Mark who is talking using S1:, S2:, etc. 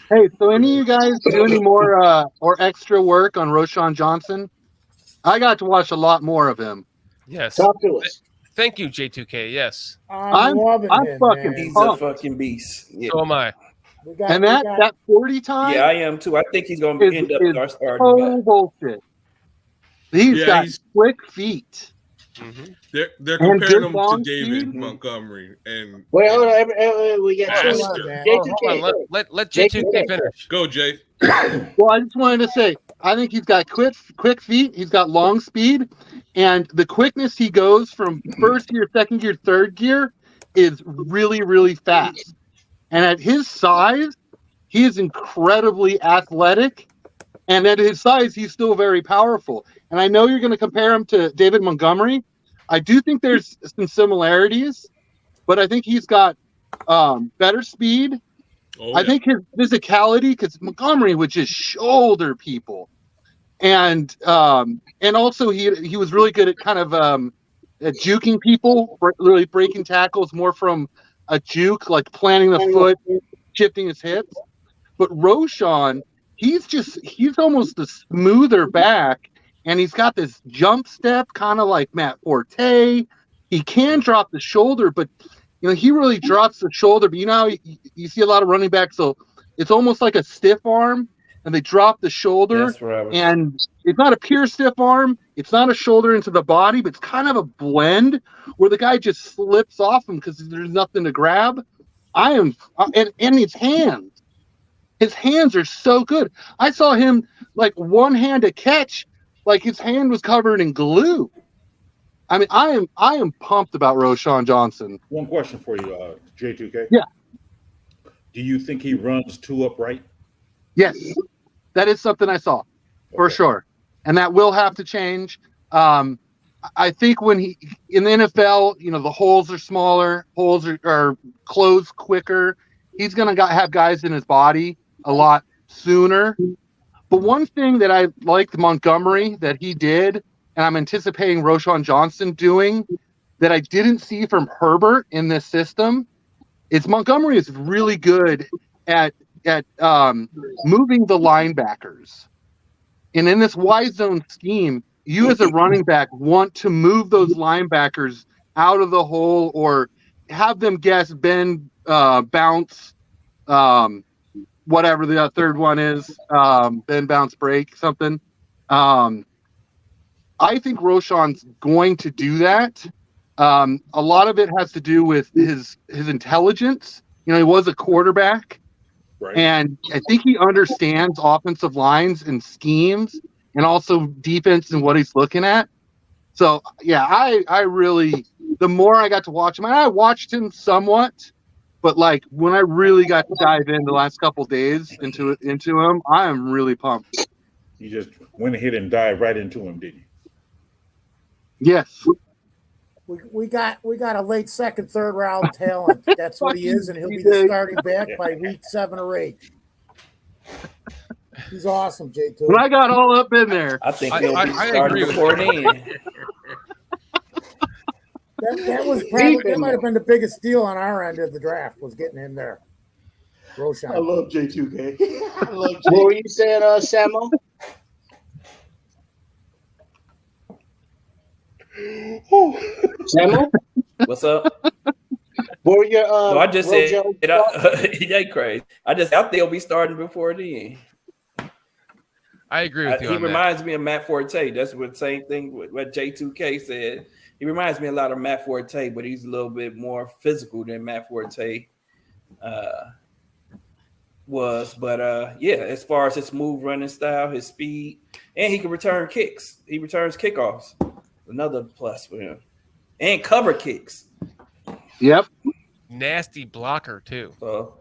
S1: Hey, so any of you guys do any more or extra work on Roschon Johnson? I got to watch a lot more of him.
S2: Yes.
S3: Talk to us.
S2: Thank you, J2K. Yes.
S4: I'm loving
S1: I'm
S4: him,
S1: fucking
S4: man.
S5: He's a
S1: pumped.
S5: fucking beast. Yeah,
S2: So am I.
S1: And that 40 time
S5: yeah, I am too. I think he's gonna
S1: is
S5: end up starting back.
S1: so bullshit. He's got quick feet.
S2: Mm-hmm.
S6: They're
S1: And
S6: comparing
S1: good
S6: him to
S1: long
S6: David
S1: speed.
S6: Montgomery and
S3: Wait, hold on. We got
S2: Hold
S3: two.
S2: on,
S3: J2K.
S2: hold on. Let J2K finish.
S6: go Jay.
S1: Well, I just wanted to say, I think he's got quick feet. He's got long speed, and the quickness he goes from first gear, second gear, third gear is really, really fast. And at his size, he is incredibly athletic. And at his size, he's still very powerful. And I know you're going to compare him to David Montgomery. I do think there's some similarities, but I think he's got better speed. I think his physicality, because Montgomery would just shoulder people, and also he was really good at kind of at juking people, really breaking tackles more from a juke, like planting the foot, shifting his hips. But Roschon, he's almost a smoother back, and he's got this jump step, kind of like Matt Forte. He can drop the shoulder, but he really drops the shoulder. But how you see a lot of running backs, so it's almost like a stiff arm, and they drop the shoulder. And it's not a pure stiff arm. It's not a shoulder into the body, but it's kind of a blend where the guy just slips off him because there's nothing to grab. And his hands. His hands are so good. I saw him like one-handed catch, like his hand was covered in glue. I mean, I am pumped about Roschon Johnson.
S7: One question for you, J2K.
S1: Yeah.
S7: Do you think he runs two upright?
S1: Yes, that is something I saw for sure, and that will have to change. I think when he in the NFL, the holes are smaller, holes are closed quicker. He's gonna have guys in his body a lot sooner. But one thing that I liked Montgomery that he did, and I'm anticipating Roschon Johnson doing, that I didn't see from Herbert in this system, is Montgomery is really good at moving the linebackers. And in this wide zone scheme, you as a running back want to move those linebackers out of the hole or have them guess, bend, bounce, whatever the third one is, bend, bounce, break, something. I think Roschon's going to do that. A lot of it has to do with his intelligence. He was a quarterback. Right. And I think he understands offensive lines and schemes and also defense and what he's looking at. So, yeah, I really, the more I got to watch him, I watched him somewhat, but like when I really got to dive in the last couple of days into him, I am really pumped.
S7: You just went ahead and dived right into him, didn't you?
S1: Yes.
S4: We got a late second, third round talent. That's what he is, and he'll be the starting back by week 7 or 8. He's awesome, J2.
S1: When I got all up in there,
S5: I think he'll be starting before then.
S4: That was probably that might have been the biggest deal on our end of the draft was getting in there. Roschon.
S3: I love J2K. I love J2K. What were you saying, Samo? Samo?
S5: What's up?
S3: What were your
S5: no, I just said it ain't crazy. I think he'll be starting before then.
S2: I agree with you.
S5: He reminds me of Matt Forte. That's what same thing with what J2K said. He reminds me a lot of Matt Forte, but he's a little bit more physical than Matt Forte was. But yeah, as far as his smooth running style, his speed, and he can return kicks. He returns kickoffs. Another plus for him. And cover kicks.
S1: Yep.
S2: Nasty blocker too.
S5: So